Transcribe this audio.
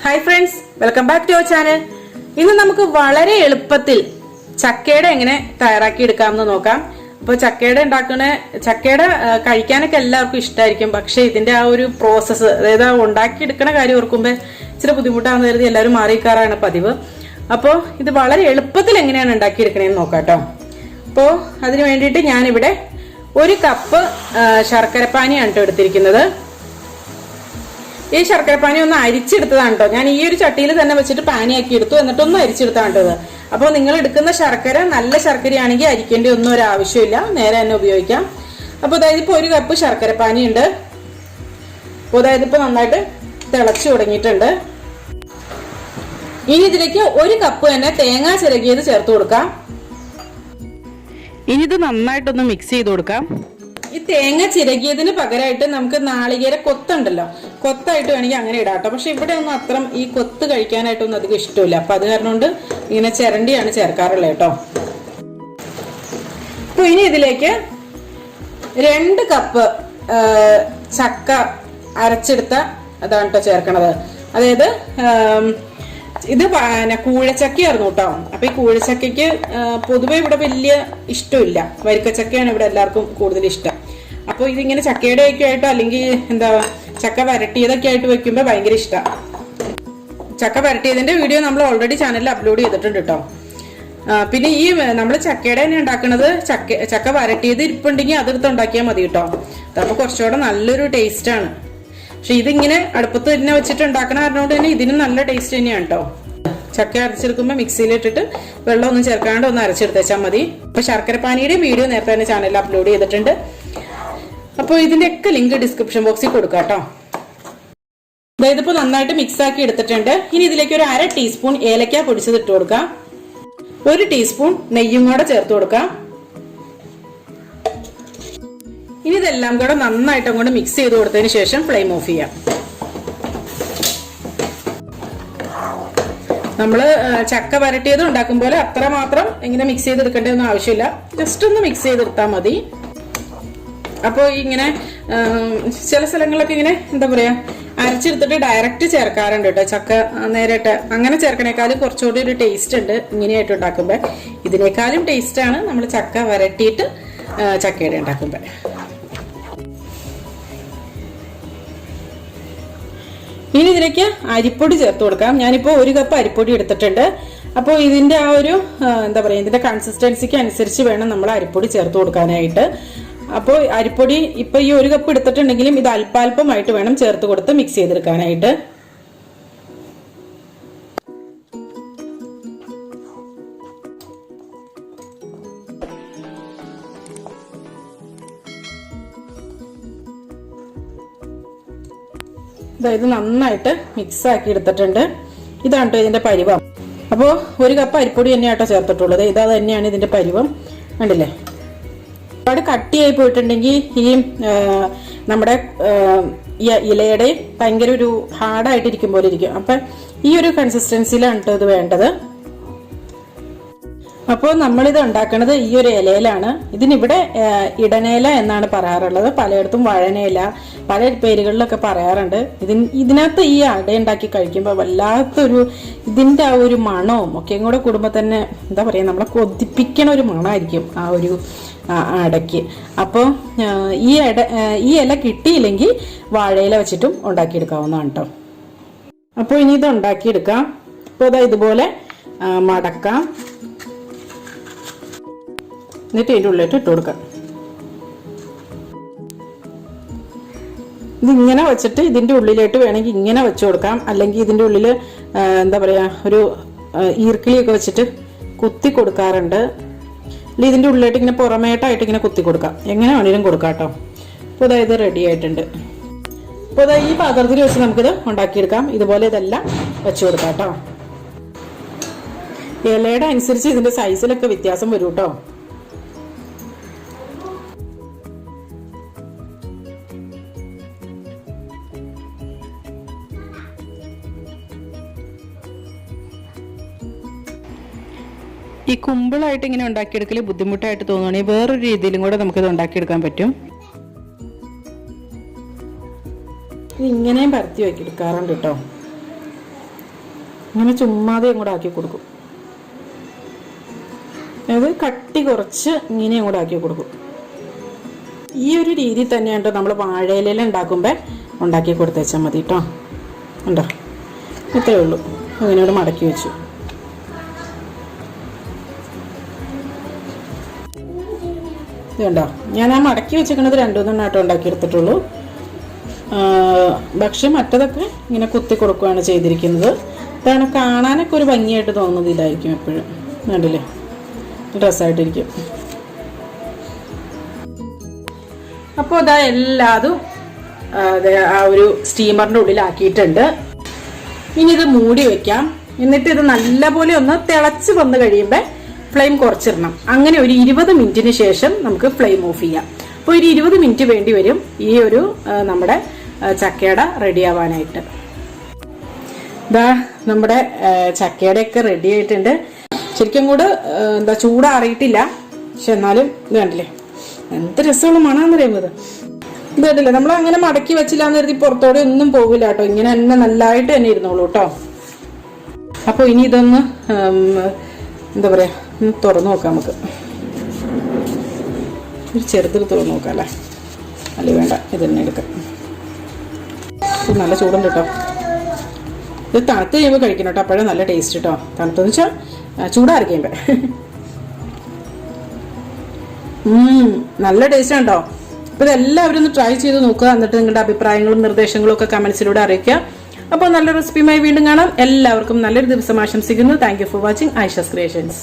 Hi friends, welcome back to our channel. ഇന്ന് നമുക്ക് വളരെ എളുപ്പത്തിൽ ചക്കയുടെ എങ്ങനെ തയ്യാറാക്കി എടുക്കാമെന്ന് നോക്കാം. അപ്പോൾ ചക്കയുടെ കഴിക്കാനൊക്കെ എല്ലാവർക്കും ഇഷ്ടമായിരിക്കും. പക്ഷെ ഇതിന്റെ ആ ഒരു പ്രോസസ്സ്, അതായത് ഉണ്ടാക്കി എടുക്കുന്ന കാര്യം ഓർക്കുമ്പോൾ ഇച്ചിരി ബുദ്ധിമുട്ടാണെന്ന് കരുതി എല്ലാവരും മാറിക്കാറാണ് പതിവ്. അപ്പോൾ ഇത് വളരെ എളുപ്പത്തിൽ എങ്ങനെയാണ് ഉണ്ടാക്കിയെടുക്കണേന്ന് നോക്കാം കേട്ടോ. അപ്പോൾ അതിന് വേണ്ടിയിട്ട് ഞാനിവിടെ 1 കപ്പ് ശർക്കരപ്പാനിയാണ് കേട്ടോ എടുത്തിരിക്കുന്നത്. ഈ ശർക്കരപ്പാനി ഒന്ന് അരിച്ചെടുത്തതാണ് കേട്ടോ. ഞാൻ ഈ ഒരു ചട്ടിയിൽ തന്നെ വെച്ചിട്ട് പാനിയാക്കി എടുത്തു, എന്നിട്ടൊന്ന് അരിച്ചെടുത്താണ് കേട്ടോ. അപ്പോൾ നിങ്ങൾ എടുക്കുന്ന ശർക്കര നല്ല ശർക്കരയാണെങ്കിൽ അരിക്കേണ്ട ഒന്നും ഒരു ആവശ്യമില്ല, നേരെ തന്നെ ഉപയോഗിക്കാം. അപ്പോൾ അതായത് ഇപ്പോൾ 1 കപ്പ് ശർക്കരപ്പാനി ഉണ്ട്. അപ്പോൾ അതായത് ഇപ്പോൾ നന്നായിട്ട് തിളച്ചു തുടങ്ങിയിട്ടുണ്ട്. ഇനി ഇതിലേക്ക് 1 കപ്പ് തന്നെ തേങ്ങ ചിരകിയത് ചേർത്ത് കൊടുക്കാം. ഇനി ഇത് നന്നായിട്ടൊന്ന് മിക്സ് ചെയ്ത് കൊടുക്കാം. ഈ തേങ്ങ ചിരകിയതിന് പകരമായിട്ട് നമുക്ക് നാളികേര കൊത്തുണ്ടല്ലോ, കൊത്തായിട്ട് വേണമെങ്കിൽ അങ്ങനെ ഇടാം കേട്ടോ. പക്ഷെ ഇവിടെ ഒന്നും അത്ര ഈ കൊത്ത് കഴിക്കാനായിട്ടൊന്നും അധികം ഇഷ്ടമില്ല. അപ്പൊ അത് കാരണം കൊണ്ട് ഇങ്ങനെ ചിരണ്ടിയാണ് ചേർക്കാറുള്ളത് കേട്ടോ. അപ്പൊ ഇനി ഇതിലേക്ക് 2 കപ്പ് ചക്ക അരച്ചെടുത്ത അതാണ് കേട്ടോ ചേർക്കണത്. അതായത് ഇത് കൂഴച്ചക്കയായിരുന്നു കേട്ടോ. അപ്പൊ ഈ കൂഴച്ചക്കയ്ക്ക് പൊതുവെ ഇവിടെ വലിയ ഇഷ്ടമില്ല, വരിക്കച്ചക്കയാണ് ഇവിടെ എല്ലാവർക്കും കൂടുതൽ ഇഷ്ടം. അപ്പൊ ഇതിങ്ങനെ ചക്കയുടെ ഒക്കെ ആയിട്ടോ അല്ലെങ്കിൽ ചക്ക വരട്ടിയതൊക്കെ ആയിട്ട് വെക്കുമ്പോ ഭയങ്കര ഇഷ്ടമാണ്. ചക്ക വരട്ടിയതിന്റെ വീഡിയോ നമ്മൾ ഓൾറെഡി ചാനലിൽ അപ്ലോഡ് ചെയ്തിട്ടുണ്ട് കേട്ടോ. പിന്നെ ഈ നമ്മൾ ചക്കയുടെ തന്നെ ഉണ്ടാക്കുന്നത്, ചക്ക വരട്ടിയത് ഇരിപ്പുണ്ടെങ്കിൽ അതെടുത്ത് ഉണ്ടാക്കിയാൽ മതി കേട്ടോ. അതാകുമ്പോൾ കുറച്ചുകൂടെ നല്ലൊരു ടേസ്റ്റ് ആണ്. പക്ഷെ ഇതിങ്ങനെ അടുപ്പത്ത് തന്നെ വെച്ചിട്ട് ഉണ്ടാക്കണ കാരണോണ്ട് തന്നെ ഇതിനും നല്ല ടേസ്റ്റ് തന്നെയാണ് കേട്ടോ. ചക്ക അരച്ചെടുക്കുമ്പോൾ മിക്സിയിലിട്ടിട്ട് വെള്ളമൊന്നും ചേർക്കാണ്ട് ഒന്ന് അരച്ചെടുത്തേച്ചാൽ മതി. അപ്പൊ ശർക്കരപ്പാനിയുടെ വീഡിയോ നേരത്തെ തന്നെ ചാനലിൽ അപ്ലോഡ് ചെയ്തിട്ടുണ്ട്. അപ്പോൾ ഇതിന്റെയൊക്കെ ലിങ്ക് ഡിസ്ക്രിപ്ഷൻ ബോക്സിൽ കൊടുക്കാം കേട്ടോ. അതായത് ഇപ്പോൾ നന്നായിട്ട് മിക്സ് ആക്കി എടുത്തിട്ടുണ്ട്. ഇനി ഇതിലേക്ക് ഒരു 1/2 ടീസ്പൂൺ ഏലക്ക പൊടിച്ചത് ഇട്ട് കൊടുക്കാം. 1 ടീസ്പൂൺ നെയ്യും കൂടെ ചേർത്ത് കൊടുക്കാം. ഇനി ഇതെല്ലാം കൂടെ നന്നായിട്ട് അങ്ങോട്ട് മിക്സ് ചെയ്ത് കൊടുത്തതിന് ശേഷം ഫ്ലെയിം ഓഫ് ചെയ്യാം. നമ്മള് ചക്ക വരട്ടിയത് ഉണ്ടാക്കും പോലെ അത്രമാത്രം ഇങ്ങനെ മിക്സ് ചെയ്തെടുക്കേണ്ടതൊന്നും ആവശ്യമില്ല. ജസ്റ്റ് ഒന്ന് മിക്സ് ചെയ്തെടുത്താൽ മതി. അപ്പോൾ ഇങ്ങനെ ചില സ്ഥലങ്ങളിലൊക്കെ ഇങ്ങനെ അരച്ചെടുത്തിട്ട് ഡയറക്റ്റ് ചേർക്കാറുണ്ട് കേട്ടോ ചക്ക. നേരിട്ട് അങ്ങനെ ചേർക്കണേക്കാളും കുറച്ചുകൂടി ഒരു ടേസ്റ്റ് ഉണ്ട് ഇങ്ങനെയായിട്ട് ഉണ്ടാക്കുമ്പോൾ. ഇതിനേക്കാളും ടേസ്റ്റാണ് നമ്മൾ ചക്ക വരട്ടിയിട്ട് ചക്കയുടെ ഉണ്ടാക്കുമ്പോൾ. ഇനി ഇതിലേക്ക് അരിപ്പൊടി ചേർത്ത് കൊടുക്കാം. ഞാനിപ്പോൾ 1 കപ്പ് അരിപ്പൊടി എടുത്തിട്ടുണ്ട്. അപ്പോൾ ഇതിന്റെ ആ ഒരു ഇതിന്റെ കൺസിസ്റ്റൻസിക്ക് അനുസരിച്ച് വേണം നമ്മൾ അരിപ്പൊടി ചേർത്ത് കൊടുക്കാനായിട്ട്. അപ്പോൾ അരിപ്പൊടി ഇപ്പൊ ഈ 1 കപ്പ് എടുത്തിട്ടുണ്ടെങ്കിലും ഇത് അല്പാൽപമായിട്ട് വേണം ചേർത്ത് കൊടുത്ത് മിക്സ് ചെയ്തെടുക്കാനായിട്ട്. ഇത് നന്നായിട്ട് മിക്സ് ആക്കി എടുത്തിട്ടുണ്ട്. ഇതാണ് കേട്ടോ ഇതിന്റെ പരുവം. അപ്പോൾ 1 കപ്പ് അരിപ്പൊടി തന്നെയാട്ടോ ചേർത്തിട്ടുള്ളത്. ഇതാ തന്നെയാണ് ഇതിന്റെ പരുവം. കണ്ടില്ലേ, ഒരുപാട് കട്ടിയായി പോയിട്ടുണ്ടെങ്കിൽ ഈ നമ്മുടെ ഇലയുടെ ഭയങ്കര ഒരു ഹാർഡായിട്ടിരിക്കും പോലെ ഇരിക്കും. അപ്പൊ ഈ ഒരു കൺസിസ്റ്റൻസിയിലാണ് കേട്ടോ ഇത് വേണ്ടത്. അപ്പോൾ നമ്മളിത് ഉണ്ടാക്കുന്നത് ഈ ഒരു ഇലയിലാണ്. ഇതിനിവിടെ ഇടനേല എന്നാണ് പറയാറുള്ളത്. പലയിടത്തും വഴനേല, പല പേരുകളിലൊക്കെ പറയാറുണ്ട്. ഇതിനകത്ത് ഈ അട ഉണ്ടാക്കി കഴിക്കുമ്പോൾ വല്ലാത്തൊരു ഇതിന്റെ ആ ഒരു മണവും ഒക്കെ കൂടെ കൂടുമ്പോൾ തന്നെ നമ്മളെ കൊതിപ്പിക്കണ ഒരു മണമായിരിക്കും ആ ഒരു അടയ്ക്ക്. അപ്പോൾ ഈ ഇല കിട്ടിയില്ലെങ്കിൽ വാഴയില വെച്ചിട്ടും ഉണ്ടാക്കിയെടുക്കാവുന്നതാണ് കേട്ടോ. അപ്പോൾ ഇനി ഇത് ഉണ്ടാക്കിയെടുക്കാം. അപ്പോൾ ഇതുപോലെ മടക്കാം, എന്നിട്ട് ഇതിൻ്റെ ഉള്ളിലിട്ട് ഇട്ട് കൊടുക്കാം. ഇതിങ്ങനെ വെച്ചിട്ട് ഇതിന്റെ ഉള്ളിലോട്ട് വേണമെങ്കിൽ ഇങ്ങനെ വെച്ചു കൊടുക്കാം. അല്ലെങ്കിൽ ഇതിന്റെ ഉള്ളിൽ ഒരു ഈർക്കിളിയൊക്കെ വെച്ചിട്ട് കുത്തി കൊടുക്കാറുണ്ട്. അല്ലെങ്കിൽ ഇതിന്റെ ഉള്ളിലോട്ട് ഇങ്ങനെ പുറമേട്ടായിട്ട് ഇങ്ങനെ കുത്തി കൊടുക്കാം. എങ്ങനെ വേണമെങ്കിലും കൊടുക്കാം കേട്ടോ. അപ്പോൾ അതായത് റെഡി ആയിട്ടുണ്ട്. അപ്പോൾ ഈ പാത്രത്തിൽ വെച്ച് നമുക്കിത് ഉണ്ടാക്കിയെടുക്കാം. ഇതുപോലെ ഇതെല്ലാം വെച്ചു കൊടുക്കാം കേട്ടോ. ഇലയുടെ അനുസരിച്ച് ഇതിന്റെ സൈസിലൊക്കെ വ്യത്യാസം വരും കേട്ടോ. ഈ കുമ്പിളായിട്ട് ഇങ്ങനെ ഉണ്ടാക്കിയെടുക്കൽ ബുദ്ധിമുട്ടായിട്ട് തോന്നുകയാണെങ്കിൽ വേറൊരു രീതിയിലും കൂടെ നമുക്കിത് ഉണ്ടാക്കിയെടുക്കാൻ പറ്റും. ഇങ്ങനെയും പരത്തി വെക്കിയെടുക്കാറുണ്ട് കേട്ടോ. ഇങ്ങനെ ചുമ്മാതെ കൂടെ ആക്കി കൊടുക്കും. അത് കട്ടി കുറച്ച് ഇങ്ങനെ കൂടെ ആക്കി കൊടുക്കും. ഈ ഒരു രീതി തന്നെയാണ് നമ്മൾ വാഴയില ഉണ്ടാക്കുമ്പോൾ ഉണ്ടാക്കി കൊടുത്തേച്ചാൽ മതി കേട്ടോ. ഉണ്ടോ, ഇത്രയേ ഉള്ളൂ. അതിനോട് മടക്കി വെച്ചു. ഇതുണ്ടോ, ഞാൻ ആ മടക്കി വെച്ചിരിക്കുന്നത് 2-3 ഉണ്ടാക്കിയെടുത്തിട്ടുള്ളൂ. പക്ഷെ മറ്റതൊക്കെ ഇങ്ങനെ കുത്തി കൊടുക്കുകയാണ് ചെയ്തിരിക്കുന്നത്. ഇതാണ് കാണാനൊക്കെ ഒരു ഭംഗിയായിട്ട് തോന്നുന്നത്. ഇതായിരിക്കും എപ്പോഴും. കണ്ടില്ലേ, ഡ്രസ്സായിട്ടിരിക്കും. അപ്പോൾ അതാ എല്ലാതും ആ ഒരു സ്റ്റീമറിൻ്റെ ഉള്ളിലാക്കിയിട്ടുണ്ട്. ഇനി ഇത് മൂടി വെക്കാം. എന്നിട്ട് ഇത് നല്ലപോലെ ഒന്ന് തിളച്ച് വന്ന് കഴിയുമ്പോൾ ഫ്ലെയിം കുറച്ചിടണം. അങ്ങനെ ഒരു 20 മിനിറ്റിന് ശേഷം നമുക്ക് ഫ്ലെയിം ഓഫ് ചെയ്യാം. അപ്പോൾ ഒരു 20 മിനിറ്റ് വേണ്ടി വരും ഈ ഒരു നമ്മുടെ ചക്കയുടെ റെഡി ആവാനായിട്ട്. ഇതാ നമ്മുടെ ചക്കയുടെയൊക്കെ റെഡി ആയിട്ടുണ്ട്. ശരിക്കും കൂടെ ചൂടാറിയിട്ടില്ല. പക്ഷെ എന്നാലും ഇത് കണ്ടില്ലേ, എന്ത് രസമുള്ള മണമെന്ന് പറയുന്നത്. ഇത് കണ്ടില്ലേ, നമ്മൾ അങ്ങനെ മടക്കി വെച്ചില്ല എന്ന് കരുതി പുറത്തോടെ ഒന്നും പോകില്ല കേട്ടോ. ഇങ്ങനെ തന്നെ നല്ലതായിട്ട് തന്നെ ഇരുന്നോളൂ കേട്ടോ. അപ്പോൾ ഇനി ഇതൊന്ന് എന്താ പറയാ, തുറന്നു നോക്കാം. നമുക്ക് ഒരു ചെറുതിൽ തുറന്നു നോക്കാം അല്ലേ? അല്ലേ വേണ്ട, ഇത് തന്നെ എടുക്കാം. ഇത് നല്ല ചൂടുണ്ട് കേട്ടോ. ഇത് തണുത്ത് കഴിയുമ്പോൾ കഴിക്കണം കേട്ടോ. അപ്പോഴേ നല്ല ടേസ്റ്റ് കേട്ടോ. തണുത്തെന്ന് വെച്ചാൽ ചൂടാറി കഴിയുമ്പോൾ നല്ല ടേസ്റ്റ് ഉണ്ടോ. അപ്പോൾ ഇതെല്ലാവരും ഒന്ന് ട്രൈ ചെയ്ത് നോക്കുക. എന്നിട്ട് നിങ്ങളുടെ അഭിപ്രായങ്ങളും നിർദ്ദേശങ്ങളും ഒക്കെ കമൻസിലൂടെ അറിയിക്കുക. അപ്പോൾ നല്ല റെസിപ്പിയുമായി വീണ്ടും കാണാം. എല്ലാവർക്കും നല്ലൊരു ദിവസം ആശംസിക്കുന്നു. Thank you for watching Aisha's creations.